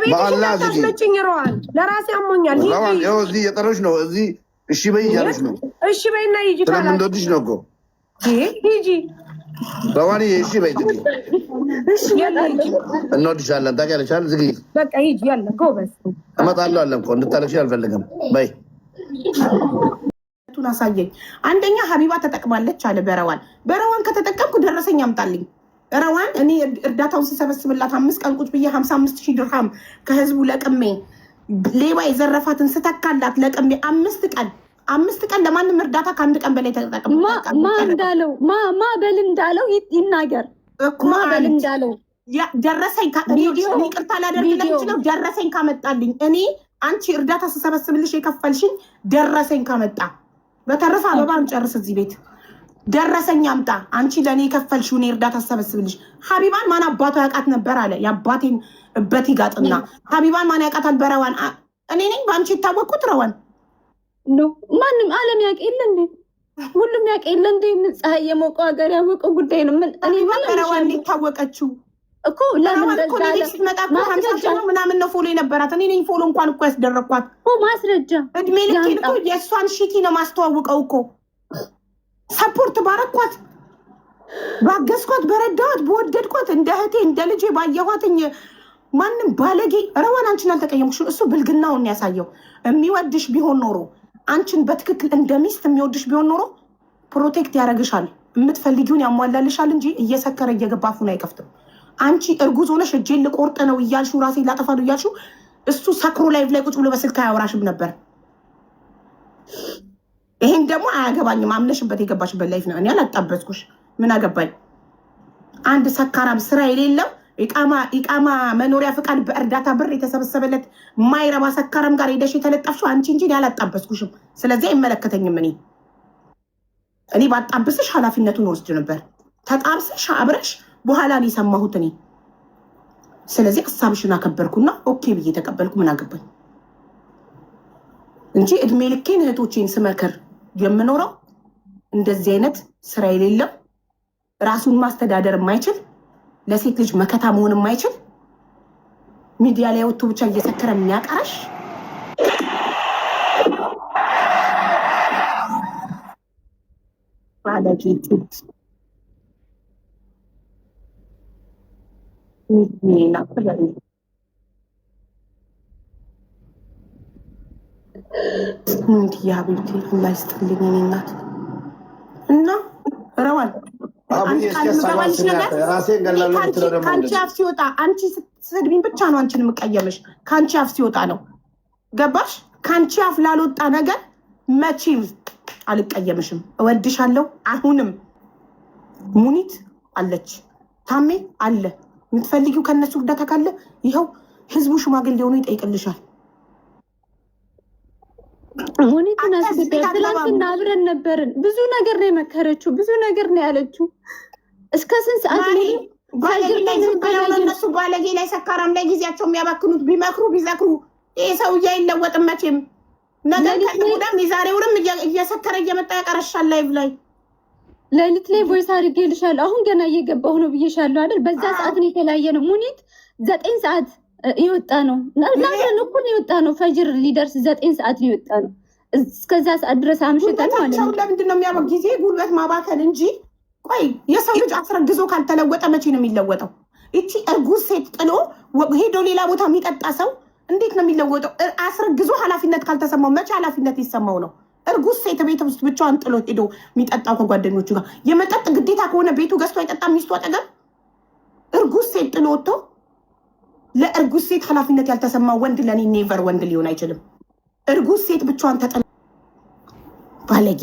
በአላህ ታስመጭኝ ረዋን ለራሴ አሞኛል። ረዋን ይኸው እዚህ እየጠረች ነው። እዚህ እሺ በይ እያለች ነው። እሺ በይና ሂጂ ስለምንወድሽ ነው እኮ ሂጂ ረዋን እሺ በይ ዝጊ። እንወድሻለን ታውቂያለሽ አይደል? ዝጊ በቃ ሂጂ ያለ ጎበዝ እመጣለሁ አለ እኮ እንድታለቅሽ አልፈልግም። በይ ቱን አሳየኝ። አንደኛ ሀቢባ ተጠቅማለች አለ በረዋን ከተጠቀምኩ ደረሰኝ አምጣልኝ። ረዋን እኔ እርዳታውን ስሰበስብላት 5 ቀን ቁጭ ብዬ 55,000 ድርሃም ከህዝቡ ለቅሜ ሌባ የዘረፋትን ስተካላት ለቅሜ 5 ቀን ለማንም እርዳታ ከ1 ቀን በላይ ተጠቅም ማ በል እንዳለው ይናገር ማ በል እንዳለው ደረሰኝ ይቅርታ ላደርግለት ይችላል። ደረሰኝ ካመጣልኝ እኔ አንቺ እርዳታ ስሰበስብልሽ የከፈልሽኝ ደረሰኝ ካመጣ በተረፈ አበባ እንጨርስ እዚህ ቤት ደረሰኝ አምጣ። አንቺ ለእኔ የከፈልሽው እኔ እርዳታ ስሰበስብልሽ። ሀቢባን ማን አባቷ ያውቃት ነበር አለ የአባቴን እበት ይጋጥና ሀቢባን ማን ያውቃታል? በረዋን እኔ ነኝ በአንቺ የታወቅኩት። ረዋን ማንም አለም ያውቅ የለ እንዴ? ሁሉም ያውቅ የለ እንዴ? ፀሐይ የሞቀው ሀገር ያወቀው ጉዳይ ነው። ረዋን የታወቀችው እኮ ለምን ስትመጣ ምናምን ነው ፎሎ የነበራት። እኔ ነኝ ፎሎ እንኳን እኮ ያስደረግኳት ማስረጃ እድሜ ልኬን እኮ የእሷን ሽቲ ነው ማስተዋውቀው እኮ ሰፖርት ባረኳት፣ ባገዝኳት፣ በረዳኋት፣ በወደድኳት እንደ እህቴ እንደ ልጄ ባየኋትኝ። ማንም ባለጌ ረዋን አንቺን አልተቀየምኩሽም። እሱ ብልግናውን ያሳየው። የሚወድሽ ቢሆን ኖሮ አንቺን በትክክል እንደ ሚስት የሚወድሽ ቢሆን ኖሮ ፕሮቴክት ያደርግሻል፣ የምትፈልጊውን ያሟላልሻል እንጂ እየሰከረ እየገባ አፉን አይከፍትም። አንቺ እርጉዝ ሆነሽ እጄን ልቆርጥ ነው እያልሽው ራሴን ላጠፋ ነው እያልሽው እሱ ሰክሮ ላይቭ ላይ ቁጭ ብሎ በስልክ አያወራሽም ነበር። ይሄን ደግሞ አያገባኝም። አምነሽበት የገባሽበት ላይፍ ነው። እኔ አላጣበስኩሽ። ምን አገባኝ? አንድ ሰካራም ስራ የሌለው ኢቃማ መኖሪያ ፍቃድ በእርዳታ ብር የተሰበሰበለት ማይረባ ሰካራም ጋር ሄደሽ የተለጠፍሽው አንቺ እንጂ እኔ አላጣበስኩሽም። ስለዚህ አይመለከተኝም። እኔ ባጣብስሽ ኃላፊነቱን ወስድ ነበር። ተጣብስሽ አብረሽ በኋላ ነው የሰማሁት እኔ። ስለዚህ ሀሳብሽን አከበርኩና ኦኬ ብዬ ተቀበልኩ። ምን አገባኝ እንጂ እድሜ ልኬን እህቶቼን ስመክር የምኖረው እንደዚህ አይነት ስራ የሌለው ራሱን ማስተዳደር የማይችል ለሴት ልጅ መከታ መሆን የማይችል ሚዲያ ላይ ወጥቶ ብቻ እየሰከረ የሚያቀራሽ ባለጌት እንዲያ ቤቴ ላይ ስትልኝ እኔ እናት እና ረዋን ከአንቺ አፍ ሲወጣ አንቺ ስትሰድቢኝ ብቻ ነው አንቺን የምቀየምሽ። ከአንቺ አፍ ሲወጣ ነው ገባሽ? ከአንቺ አፍ ላልወጣ ነገር መቼም አልቀየምሽም። እወድሻለሁ። አሁንም ሙኒት አለች፣ ታሜ አለ። የምትፈልጊው ከነሱ እርዳታ ካለ ይኸው ህዝቡ ሽማግሌ ሆኖ ይጠይቅልሻል። ሙኒትን አስገቢያ። ትላንትና አብረን ነበርን። ብዙ ነገር ነው የመከረችው፣ ብዙ ነገር ነው ያለችው። እስከ ስንት ሰዓት እነሱ ባለጌ ላይ ሰካራም ላይ ጊዜያቸው የሚያባክኑት ቢመክሩ ቢዘክሩ ይሄ ሰውዬ አይለወጥም መቼም። ነገር ከነሙዳም የዛሬውንም እየሰከረ እየመጣ ያቀረሻል ላይቭ ላይ ሌሊት ላይ ቮይስ አድርጌልሻለሁ። አሁን ገና እየገባሁ ነው ብዬሻለሁ አይደል? በዛ ሰዓት ነው የተለያየ ነው። ሙኒት 9 ሰዓት የወጣ ነው ናለን እኮ የወጣ ነው። ፈጅር ሊደርስ 9 ሰዓት የወጣ ነው። እስከዛ ሰዓት ድረስ አምሽተን ማለት ነው። ለምንድን ነው የሚያበቅ ጊዜ ጉልበት ማባከል እንጂ። ቆይ የሰው ልጅ አስረግዞ ካልተለወጠ መቼ ነው የሚለወጠው? እቺ እርጉዝ ሴት ጥሎ ሄዶ ሌላ ቦታ የሚጠጣ ሰው እንዴት ነው የሚለወጠው? አስረግዞ ኃላፊነት ካልተሰማው መቼ ኃላፊነት ይሰማው ነው? እርጉዝ ሴት ቤት ውስጥ ብቻዋን ጥሎ ሄዶ የሚጠጣው ከጓደኞቹ ጋር የመጠጥ ግዴታ ከሆነ ቤቱ ገዝቶ አይጠጣም ሚስቱ አጠገብ። እርጉዝ ሴት ጥሎ ወጥቶ ለእርጉዝ ሴት ኃላፊነት ያልተሰማው ወንድ ለእኔ ኔቨር ወንድ ሊሆን አይችልም። እርጉዝ ሴት ብቻዋን ተጠ ባለጌ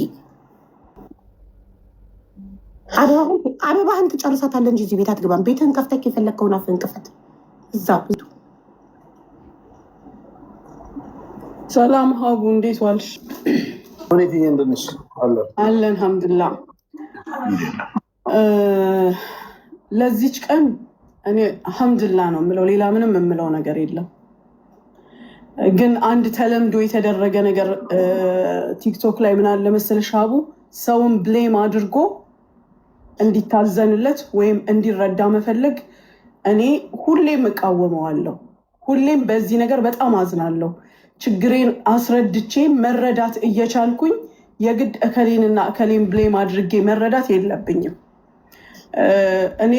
አበባህን ትጨርሳታለህ እንጂ እዚህ ቤት አትገባም። ቤትህን ከፍተህ የፈለግከውን አፍህን ክፈት እዛው። ሰላም ሀቡ፣ እንዴት ዋልሽ? ሁኔት እንደነሽ አለን አልሐምዱሊላህ። ለዚች ቀን እኔ አልሐምዱሊላህ ነው የምለው፣ ሌላ ምንም የምለው ነገር የለም። ግን አንድ ተለምዶ የተደረገ ነገር ቲክቶክ ላይ ምን አለ መሰለሽ ሀቡ፣ ሰውን ብሌም አድርጎ እንዲታዘንለት ወይም እንዲረዳ መፈለግ እኔ ሁሌም እቃወመዋለሁ። ሁሌም በዚህ ነገር በጣም አዝናለሁ። ችግሬን አስረድቼ መረዳት እየቻልኩኝ የግድ እከሌንና እከሌን ብሌም አድርጌ መረዳት የለብኝም። እኔ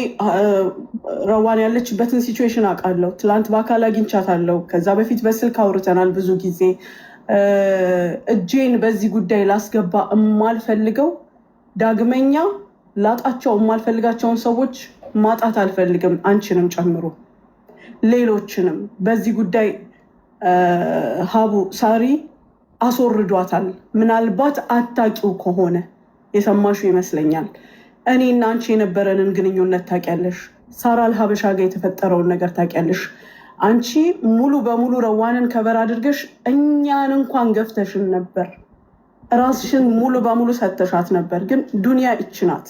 ረዋን ያለችበትን ሲቹዌሽን አውቃለሁ። ትላንት በአካል አግኝቻታለሁ። ከዛ በፊት በስልክ አውርተናል ብዙ ጊዜ። እጄን በዚህ ጉዳይ ላስገባ የማልፈልገው ዳግመኛ ላጣቸው የማልፈልጋቸውን ሰዎች ማጣት አልፈልግም፣ አንቺንም ጨምሮ ሌሎችንም። በዚህ ጉዳይ ሀቡ ሳሪ አስወርዷታል። ምናልባት አታውቂው ከሆነ የሰማሽው ይመስለኛል። እኔና አንቺ የነበረንን ግንኙነት ታውቂያለሽ። ሳራ አልሀበሻ ጋር የተፈጠረውን ነገር ታውቂያለሽ። አንቺ ሙሉ በሙሉ ረዋንን ከበር አድርገሽ እኛን እንኳን ገፍተሽን ነበር። ራስሽን ሙሉ በሙሉ ሰተሻት ነበር። ግን ዱንያ ይች ናት።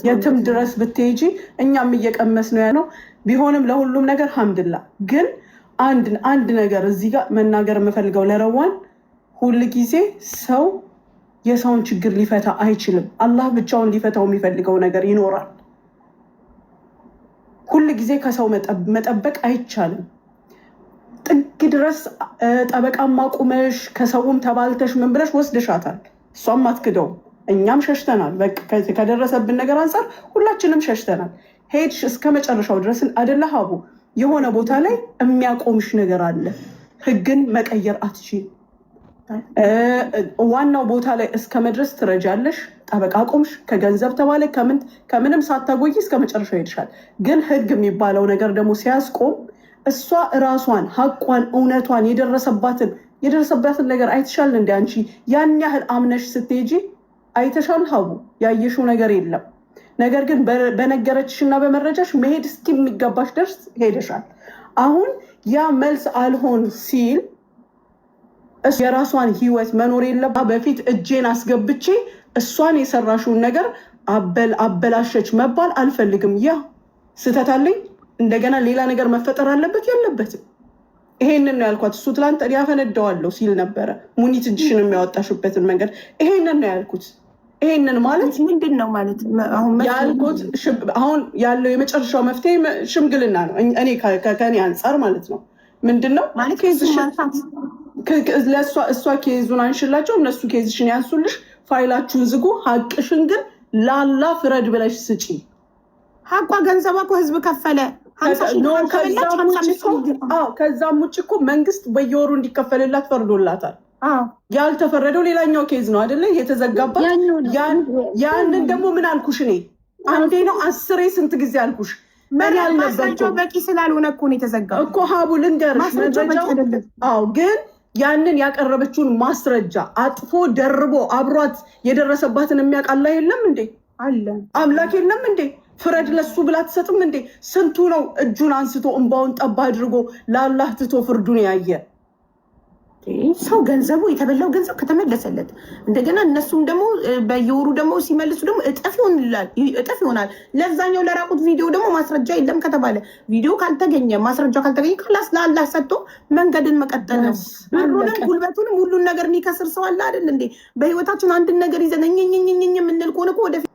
የትም ድረስ ብትሄጂ እኛም እየቀመስ ነው ያለው። ቢሆንም ለሁሉም ነገር ሐምድላ። ግን አንድ ነገር እዚህ ጋር መናገር የምፈልገው ለረዋን፣ ሁል ጊዜ ሰው የሰውን ችግር ሊፈታ አይችልም። አላህ ብቻውን ሊፈታው የሚፈልገው ነገር ይኖራል። ሁል ጊዜ ከሰው መጠበቅ አይቻልም። ጥግ ድረስ ጠበቃም አቁመሽ ከሰውም ተባልተሽ ምን ብለሽ ወስደሻታል። እሷም አትክደውም፣ እኛም ሸሽተናል። ከደረሰብን ነገር አንጻር ሁላችንም ሸሽተናል። ሄድሽ እስከ መጨረሻው ድረስ አደለ ሀቡ። የሆነ ቦታ ላይ የሚያቆምሽ ነገር አለ። ህግን መቀየር አትችይም። ዋናው ቦታ ላይ እስከ መድረስ ትረጃለሽ። ጠበቃ ቆምሽ፣ ከገንዘብ ተባለ ከምንም ሳታጎይ እስከ መጨረሻው ይሄድሻል። ግን ህግ የሚባለው ነገር ደግሞ ሲያስቆም እሷ እራሷን ሀቋን እውነቷን የደረሰባትን ነገር አይተሻል። እንደ አንቺ ያን ያህል አምነሽ ስትሄጂ አይተሻል ሀቡ። ያየሽው ነገር የለም። ነገር ግን በነገረችሽ እና በመረጃሽ መሄድ እስኪ የሚገባሽ ደርስ ሄደሻል። አሁን ያ መልስ አልሆን ሲል የራሷን ህይወት መኖር የለባ። በፊት እጄን አስገብቼ እሷን የሰራሽውን ነገር አበላሸች መባል አልፈልግም። ያ ስህተት አለኝ። እንደገና ሌላ ነገር መፈጠር አለበት የለበትም? ይሄንን ነው ያልኳት። እሱ ትላንት ያፈነዳዋለሁ ሲል ነበረ። ሙኒት እጅሽን የሚያወጣሽበትን መንገድ ይሄንን ነው ያልኩት። ይሄንን ማለት ምንድን ነው ማለት ያልኩት? አሁን ያለው የመጨረሻው መፍትሄ ሽምግልና ነው። እኔ ከኔ አንጻር ማለት ነው። ምንድን ነው እሷ ኬዙን አንሽላቸው፣ እነሱ ኬዝሽን ያንሱልሽ፣ ፋይላችሁን ዝጉ። ሀቅሽን ግን ላላ ፍረድ ብለሽ ስጪ። ሀቋ ገንዘቧ እኮ ህዝብ ከፈለ። ከዛም ውጭ እኮ መንግስት በየወሩ እንዲከፈልላት ፈርዶላታል። ያልተፈረደው ሌላኛው ኬዝ ነው አይደለ? የተዘጋባት። ያንን ደግሞ ምን አልኩሽ እኔ? አንዴ ነው 10 ስንት ጊዜ አልኩሽ? ማስረጃው በቂ ስላልሆነ እኮ ነው የተዘጋው እኮ ሀቡ። ልንገርሽ መረጃው ግን ያንን ያቀረበችውን ማስረጃ አጥፎ ደርቦ አብሯት የደረሰባትን የሚያውቃላ የለም እንዴ? አለ አምላክ የለም እንዴ? ፍረድ ለሱ ብላ ትሰጥም እንዴ? ስንቱ ነው እጁን አንስቶ እንባውን ጠባ አድርጎ ለአላህ ትቶ ፍርዱን ያየ ሰው? ገንዘቡ የተበላው ገንዘብ ከተመለሰለት እንደገና እነሱም ደግሞ በየወሩ ደግሞ ሲመልሱ ደግሞ እጥፍ ይሆናል። ለዛኛው ለራቁት ቪዲዮ ደግሞ ማስረጃ የለም ከተባለ ቪዲዮ ካልተገኘ ማስረጃ ካልተገኘ ክላስ ለአላህ ሰጥቶ መንገድን መቀጠል ነው። ብሩንም ጉልበቱንም ሁሉን ነገር የሚከስር ሰው አለ አይደል እንዴ? በህይወታችን አንድን ነገር ይዘን እኝኝኝኝ የምንል ከሆነ ወደፊት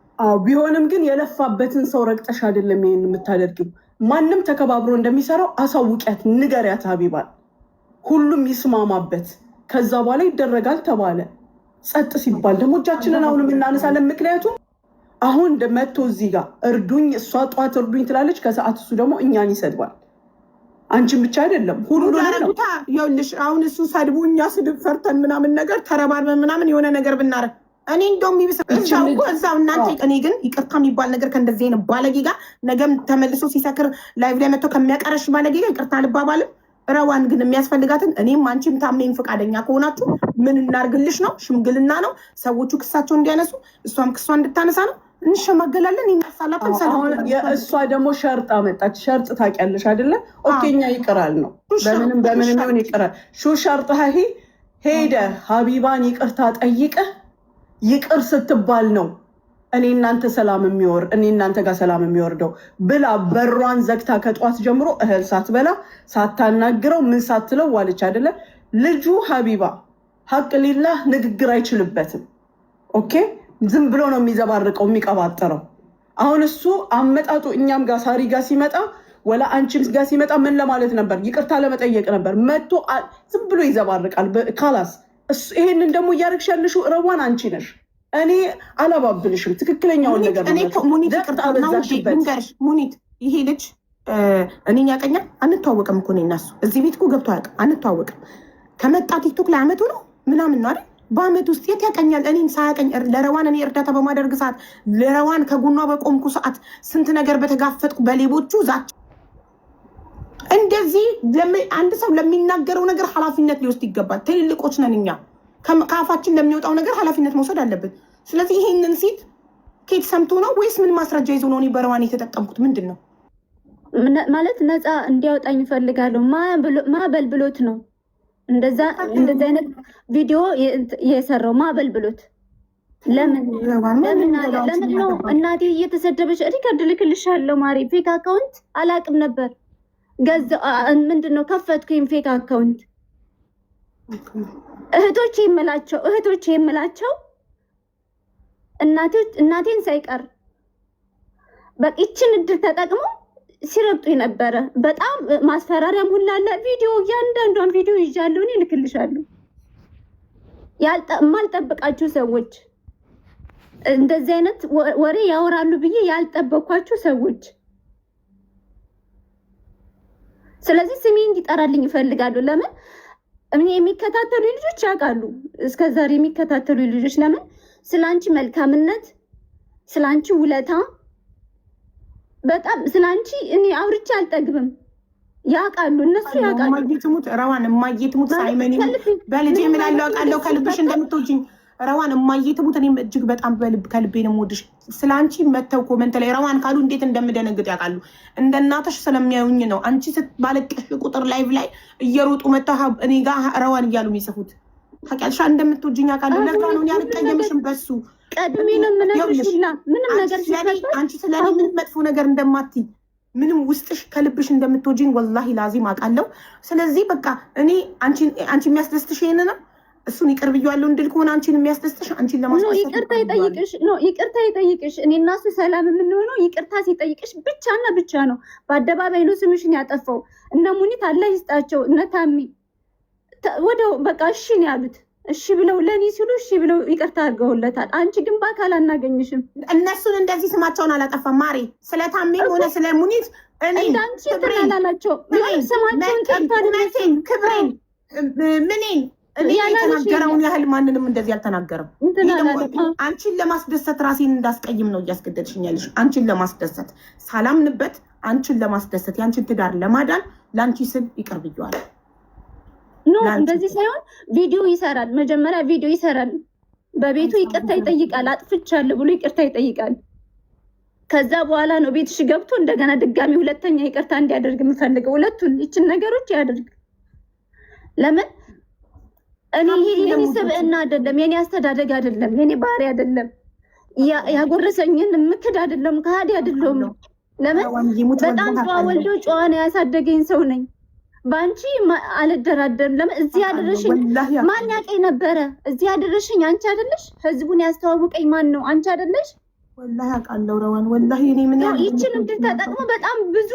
ቢሆንም ግን የለፋበትን ሰው ረግጠሽ አይደለም ይሄን የምታደርጊው። ማንም ተከባብሮ እንደሚሰራው አሳውቂያት፣ ንገሪያት ሀቢባል። ሁሉም ይስማማበት። ከዛ በኋላ ይደረጋል ተባለ። ጸጥ ሲባል ደግሞ እጃችንን አሁንም እናነሳለን። ምክንያቱም አሁን መጥቶ እዚህ ጋር እርዱኝ፣ እሷ ጠዋት እርዱኝ ትላለች፣ ከሰዓት እሱ ደግሞ እኛን ይሰድባል። አንቺን ብቻ አይደለም ይኸውልሽ፣ አሁን እሱ ሰድቡ እኛ ስድብ ፈርተን ምናምን ነገር ተረባርበን ምናምን የሆነ ነገር ብናረግ እኔ እንደውም እዛው እናንተ። እኔ ግን ይቅርታ የሚባል ነገር ከእንደዚህ አይነት ባለጌ ጋር ነገም ተመልሶ ሲሰክር ላይቭ ላይ መጥቶ ከሚያቀረሽ ባለጌ ጋር ይቅርታ አልባባልም። ረዋን ግን የሚያስፈልጋትን እኔም አንቺም ታሜን ፈቃደኛ ከሆናችሁ ምን እናርግልሽ ነው? ሽምግልና ነው። ሰዎቹ ክሳቸው እንዲያነሱ እሷም ክሷ እንድታነሳ ነው። እንሸማገላለን፣ ይነሳላትን። እሷ ደግሞ ሸርጥ አመጣች። ሸርጥ ታውቂያለሽ አይደለ? ኦኬኛ ይቅራል ነው። በምንም ይሆን ይቅራል። ሹ ሸርጥ ሄደ ሀቢባን ይቅርታ ጠይቀህ ይቅር ስትባል ነው እኔ እናንተ ጋር ሰላም የሚወርደው ብላ በሯን ዘግታ ከጧት ጀምሮ እህል ሳትበላ ሳታናግረው ምን ሳትለው ዋለች አይደለ? ልጁ ሀቢባ ሀቅ ሊላህ ንግግር አይችልበትም። ኦኬ፣ ዝም ብሎ ነው የሚዘባርቀው የሚቀባጠረው። አሁን እሱ አመጣጡ እኛም ጋር ሳሪ ጋር ሲመጣ ወላ አንቺም ጋር ሲመጣ ምን ለማለት ነበር? ይቅርታ ለመጠየቅ ነበር። መጥቶ ዝም ብሎ ይዘባርቃል። ካላስ ይሄንን ደግሞ እያደረግሽ ያለሽው ረዋን አንቺ ነሽ። እኔ አላባብልሽም። ትክክለኛውን ነገር ሙኒት ይሄ ልጅ እኔን ያቀኛል። አንተዋወቅም እኮ እኔና እሱ እዚህ ቤት እኮ ገብቶ አያውቅም። አንተዋወቅም። ከመጣ ቲክቶክ ላይ አመቱ ነው ምናምን ነው አይደል? በአመት ውስጥ የት ያቀኛል? እኔን ሳያቀኝ ለረዋን እኔ እርዳታ በማደርግ ሰዓት፣ ለረዋን ከጎኗ በቆምኩ ሰዓት፣ ስንት ነገር በተጋፈጥኩ በሌቦቹ ዛች እንደዚህ አንድ ሰው ለሚናገረው ነገር ኃላፊነት ሊወስድ ይገባል። ትልልቆች ነን እኛ። ከአፋችን ለሚወጣው ነገር ኃላፊነት መውሰድ አለብን። ስለዚህ ይሄንን ሴት ኬት ሰምቶ ነው ወይስ ምን ማስረጃ ይዞ ነው እኔ በረዋን የተጠቀምኩት? ምንድን ነው ማለት? ነፃ እንዲያወጣኝ እፈልጋለሁ። ማበል ብሎት ነው እንደዛ አይነት ቪዲዮ የሰራው። ማበል ብሎት ለምን ነው እናቴ እየተሰደበች ሪከርድ ልክልሻለሁ ማሪ። ፌክ አካውንት አላቅም ነበር ገዛ ምንድን ነው ከፈትኩኝ ፌክ አካውንት። እህቶቼ የምላቸው እናቴን ሳይቀር በቂችን እድል ተጠቅመው ሲረግጡ ነበረ። በጣም ማስፈራሪያም ሁላ አለ። ቪዲዮ እያንዳንዷን ቪዲዮ ይዣለሁ እኔ ልክልሻለሁ። የማልጠብቃችሁ ሰዎች እንደዚህ አይነት ወሬ ያወራሉ ብዬ ያልጠበኳችሁ ሰዎች። ስለዚህ ስሜ እንዲጠራልኝ ይፈልጋሉ። ለምን እኔ የሚከታተሉ ልጆች ያውቃሉ። እስከዛሬ የሚከታተሉ ልጆች ለምን ስላንቺ መልካምነት፣ ስላንቺ ውለታ፣ በጣም ስላንቺ እኔ አውርቼ አልጠግብም። ያውቃሉ፣ እነሱ ያውቃሉ። ማየትሙት ረዋን ማየትሙት ሳይመን በልጄ እምላለሁ አውቃለሁ ከልብሽ እንደምትወጂኝ ረዋን ማየትሙት እኔም እጅግ በጣም ከልቤ ነው የምወድሽ። ስላንቺ መተው ኮመንት ላይ ረዋን ካሉ እንዴት እንደምደነግጥ ያውቃሉ። እንደ እናትሽ ስለሚያዩኝ ነው። አንቺ ስትባለቅሽ ቁጥር ላይቭ ላይ እየሮጡ መጣ እኔ ጋር ረዋን እያሉ የሚጽፉት ታውቂያለሽ። እንደምትወጂኝ ያውቃሉ። ለዛ ነው እኔ አልቀየምሽም በሱ ቀድሜ ነው የምነግርሽ። ምንም ነገር አንቺ ስለኔ ምንም መጥፎ ነገር እንደማትይ ምንም ውስጥሽ ከልብሽ እንደምትወጂኝ ወላሂ ላዚም አውቃለሁ። ስለዚህ በቃ እኔ አንቺ የሚያስደስትሽ ይሄን ነው። እሱን ይቅር ብያለሁ እንድል ከሆነ አንቺን የሚያስደስትሽ አንቺን ለማስደሰት ይቅርታ ይጠይቅሽ። እኔ እና እሱ ሰላም የምንሆነው ይቅርታ ሲጠይቅሽ ብቻና ብቻ ነው። በአደባባይ ነው ስምሽን ያጠፋው። እነ ሙኒት አላህ ይስጣቸው፣ እነ ታሚ ወደው በቃ እሺ ነው ያሉት። እሺ ብለው ለኔ ሲሉ እሺ ብለው ይቅርታ አድርገውለታል። አንቺ ግን በአካል አናገኝሽም። እነሱን እንደዚህ ስማቸውን አላጠፋም ማሬ። ስለ ታሜም ሆነ ስለ ሙኒት እኔ እንዳንቺ ተናላላቸው ስማቸውን ጠርታለች። ክብሬን ምኔን እኔ የተናገረውን ያህል ማንንም እንደዚህ አልተናገረም። አንቺን ለማስደሰት ራሴን እንዳስቀይም ነው እያስገደድሽኛለሽ። አንቺን ለማስደሰት ሳላምንበት አንቺን ለማስደሰት የአንቺን ትዳር ለማዳን ለአንቺ ስል ይቅር ብያለሁ። ኖ እንደዚህ ሳይሆን ቪዲዮ ይሰራል። መጀመሪያ ቪዲዮ ይሰራል። በቤቱ ይቅርታ ይጠይቃል። አጥፍቻለሁ ብሎ ይቅርታ ይጠይቃል። ከዛ በኋላ ነው ቤትሽ ገብቶ እንደገና ድጋሚ ሁለተኛ ይቅርታ እንዲያደርግ የምፈልገው። ሁለቱን ይችን ነገሮች ያደርግ። ለምን እኔ የኔ ስብዕና አይደለም፣ የኔ አስተዳደግ አይደለም፣ የኔ ባህሪ አይደለም፣ ያጎረሰኝን ምክድ አይደለም፣ ከሃዲ አይደለም። ለምን በጣም ጨዋ ወልዶ ጨዋ ነው ያሳደገኝ ሰው ነኝ። በአንቺ አልደራደርም። ለምን እዚህ ያደረሽኝ ማን ያውቀኝ ነበረ? እዚህ ያደረሽኝ አንቺ አይደለሽ? ህዝቡን ያስተዋውቀኝ ማን ነው? አንቺ አይደለሽ? ወላሂ አውቃለሁ ረዋን። ወላሂ እኔ ምን ያህል ይችን እንድል ተጠቅሞ በጣም ብዙ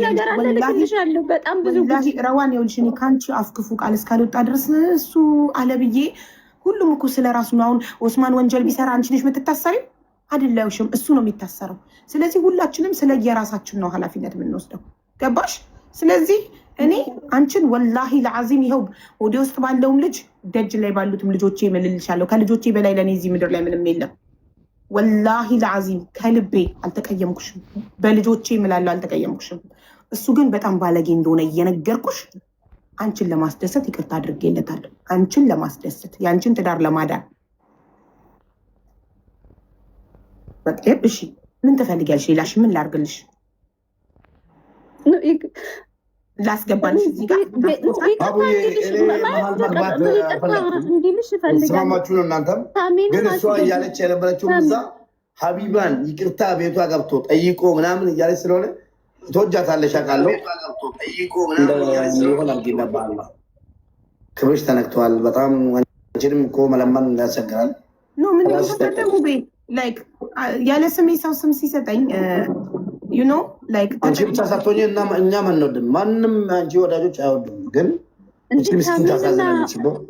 ነገር አለ። ልክልሻለሁ በጣም ብዙ ረዋን። ይኸውልሽ እኔ ከአንቺ አፍ ክፉ ቃል እስካልወጣ ድረስ እሱ አለ ብዬ ሁሉም እኮ ስለ ራሱ ነው። አሁን ኦስማን ወንጀል ቢሰራ አንቺ ነሽ የምትታሰሪው አይደለሽም፣ እሱ ነው የሚታሰረው። ስለዚህ ሁላችንም ስለ የራሳችን ነው ኃላፊነት የምንወስደው። ገባሽ? ስለዚህ እኔ አንቺን ወላሂ ለዓዚም ይኸው ወደ ውስጥ ባለውም ልጅ ደጅ ላይ ባሉትም ልጆቼ እምልልሻለሁ። ከልጆቼ በላይ ለእኔ እዚህ ምድር ላይ ምንም የለም። ወላሂ ለዓዚም ከልቤ አልተቀየምኩሽም። በልጆቼ እምላለሁ አልተቀየምኩሽም። እሱ ግን በጣም ባለጌ እንደሆነ እየነገርኩሽ አንቺን ለማስደሰት ይቅርታ አድርጌለታለሁ። አንቺን ለማስደሰት የአንቺን ትዳር ለማዳን በቃ እሺ፣ ምን ትፈልጊያለሽ? ሌላሽ ምን ላርግልሽ? ላስገባልሽ እዚህ ጋር ስማማችሁ ነው እናንተም። ግን እሷ እያለች የነበረችው እዛ ሀቢባን ይቅርታ ቤቷ ገብቶ ጠይቆ ምናምን እያለች ስለሆነ ተወጃታለሽ አውቃለሁ። ሆን አልጌነባላ ክብርሽ ተነክተዋል። በጣም አንቺንም እኮ መለመን ያስቸግራል። ምን ላይክ ያለ ስሜ ሰው ስም ሲሰጠኝ ዩ ኖ ላይክ አንቺ ብቻ ሳትሆኚ እና እኛም አንወድም። ማንም አንቺ ወዳጆች አይወዱም። ግን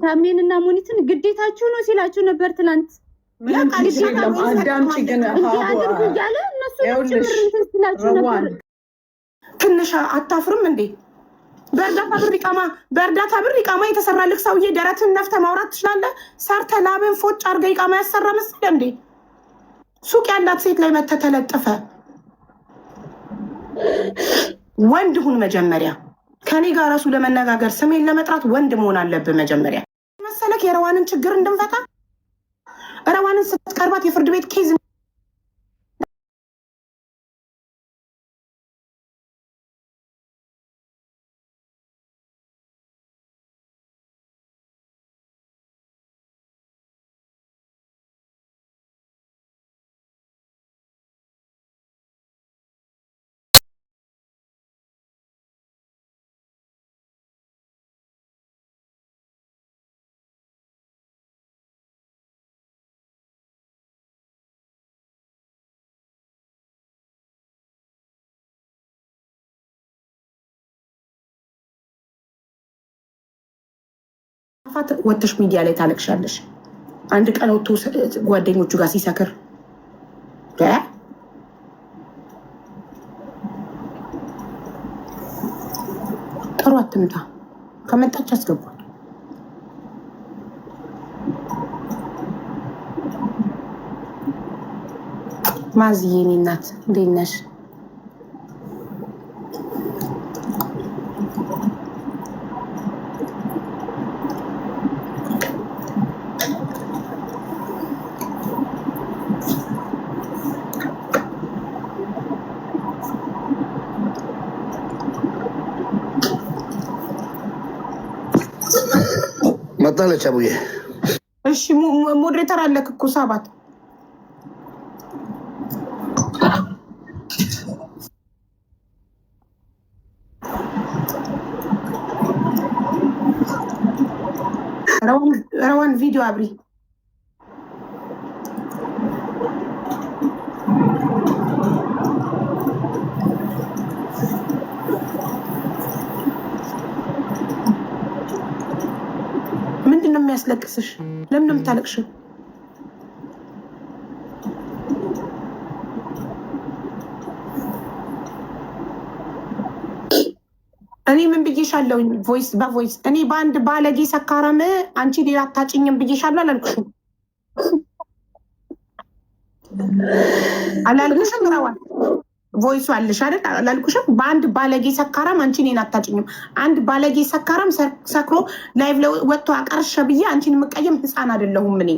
ታሜንና ሙኒትን ግዴታችሁ ነው ሲላችሁ ነበር ትናንት። አዳምጪ ግን እያለ እነሱ ሲላችሁ ነበር። ትንሽ አታፍርም እንዴ? በእርዳታ ብር ኢቃማ የተሰራልክ ሰውዬ ደረትን ነፍተህ ማውራት ትችላለህ? ሰርተህ ላብን ፎጭ አድርገህ ኢቃማ ያሰራ መስለህ እንዴ? ሱቅ ያላት ሴት ላይ መተህ ተለጥፈ ወንድ ሁን መጀመሪያ። ከኔ ጋር ራሱ ለመነጋገር ስሜን ለመጥራት ወንድ መሆን አለብህ መጀመሪያ። መሰለክ የረዋንን ችግር እንድንፈታ ረዋንን ስትቀርባት የፍርድ ቤት ኬዝ ወጥሽ ሚዲያ ላይ ታለቅሻለሽ። አንድ ቀን ወጥቶ ጓደኞቹ ጋር ሲሰክር ጥሩ አትምታ። ከመጣች አስገቧል። ማዝዬ የኔ እናት እንዴት ነሽ? መጣለች አቡዬ። እሺ ሞዴሬተር አለክ እኮ ሰባት ረዋን ቪዲዮ አብሪ። ምንድን ነው የሚያስለቅስሽ? ለምን ነው የምታለቅሽው? እኔ ምን ብዬሻለሁ? ቮይስ በቮይስ እኔ በአንድ ባለጌ ሰካራም አንቺ ሌላ አታጭኝም ብዬሻለሁ አላልኩሽም? አላልኩሽም? ረዋን ቮይሱ አለሽ አይደል? አላልኩሽም? በአንድ ባለጌ ሰካራም አንቺ እኔን አታጭኝም። አንድ ባለጌ ሰካራም ሰክሮ ላይቭ ወጥቶ አቀርሸ ብዬ አንቺን የምቀየም ህፃን አይደለሁም እኔ።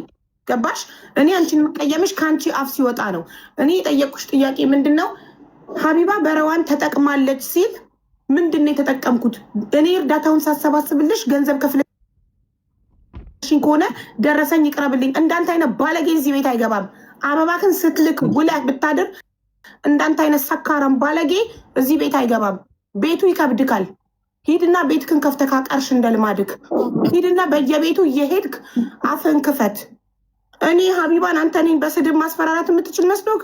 ገባሽ? እኔ አንቺን የምቀየምሽ ከአንቺ አፍ ሲወጣ ነው። እኔ የጠየቁሽ ጥያቄ ምንድን ነው? ሀቢባ በረዋን ተጠቅማለች ሲል ምንድን ነው የተጠቀምኩት? እኔ እርዳታውን ሳሰባስብልሽ ገንዘብ ከፍለሽኝ ከሆነ ደረሰኝ ይቅረብልኝ። እንዳንተ አይነት ባለጌ እዚህ ቤት አይገባም። አበባክን ስትልክ ውለህ ብታድር እንዳንተ አይነት ሰካራም ባለጌ እዚህ ቤት አይገባም። ቤቱ ይከብድካል። ሂድና ቤትክን ከፍተህ ካቀርሽ እንደ ልማድክ ሂድና በየቤቱ እየሄድክ አፍህን ክፈት። እኔ ሀቢባን አንተ እኔን በስድብ ማስፈራራት የምትችል መስሎክ?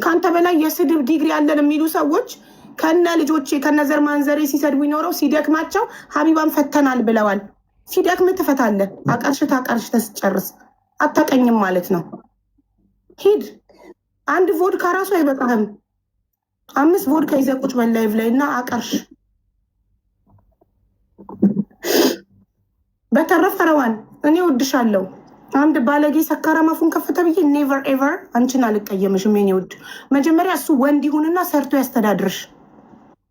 ከአንተ በላይ የስድብ ዲግሪ ያለን የሚሉ ሰዎች ከነ ልጆቼ ከነ ዘር ማንዘሬ ሲሰድቡ ይኖረው ሲደክማቸው ሀቢባን ፈተናል ብለዋል። ሲደክም ትፈታለህ። አቀርሽ ታቀርሽ ተስጨርስ አታቀኝም ማለት ነው። ሂድ። አንድ ቮድካ ራሱ አይበቃህም። 5 ቮድካ ይዘህ ቁጭ በል ላይቭ ላይ እና አቀርሽ። በተረፈ ረዋን እኔ ወድሻለሁ። አንድ ባለጌ ሰካራም አፉን ከፍተ ብዬ ኔቨር ኤቨር አንቺን አልቀየምሽም የኔ ውድ። መጀመሪያ እሱ ወንድ ይሁንና ሰርቶ ያስተዳድርሽ።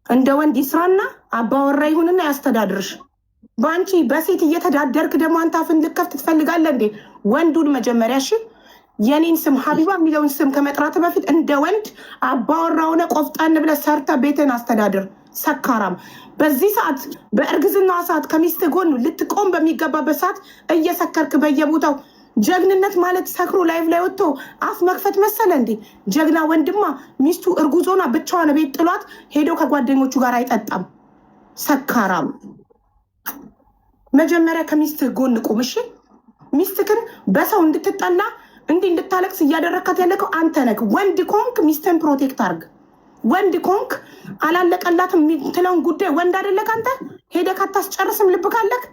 እንደ ወንድ ይስራና አባወራ ይሁንና ያስተዳድርሽ። በአንቺ በሴት እየተዳደርክ ደግሞ አንተ አፍን ልከፍት ትፈልጋለህ እንዴ? ወንዱን መጀመሪያ እሺ፣ የኔን ስም ሀቢባ የሚለውን ስም ከመጥራት በፊት እንደ ወንድ አባወራ ሆነ ቆፍጣን ብለህ ሰርተ ቤትን አስተዳድር። ሰካራም በዚህ ሰዓት በእርግዝናዋ ሰዓት ከሚስት ጎን ልትቆም በሚገባበት ሰዓት እየሰከርክ በየቦታው ጀግንነት ማለት ሰክሮ ላይቭ ላይ ወጥቶ አፍ መክፈት መሰለ እንዴ? ጀግና ወንድማ ሚስቱ እርጉዞና ብቻዋን ቤት ጥሏት ሄዶ ከጓደኞቹ ጋር አይጠጣም። ሰካራም መጀመሪያ ከሚስት ጎን ቁም እሺ። ሚስትክን በሰው እንድትጠላ እንዲህ እንድታለቅስ እያደረካት ያለከው አንተ ነህ። ወንድ ኮንክ ሚስትን ፕሮቴክት አርግ። ወንድ ኮንክ አላለቀላትም የምትለውን ጉዳይ ወንድ አይደለክ አንተ ሄደህ አታስጨርስም ልብ ካለክ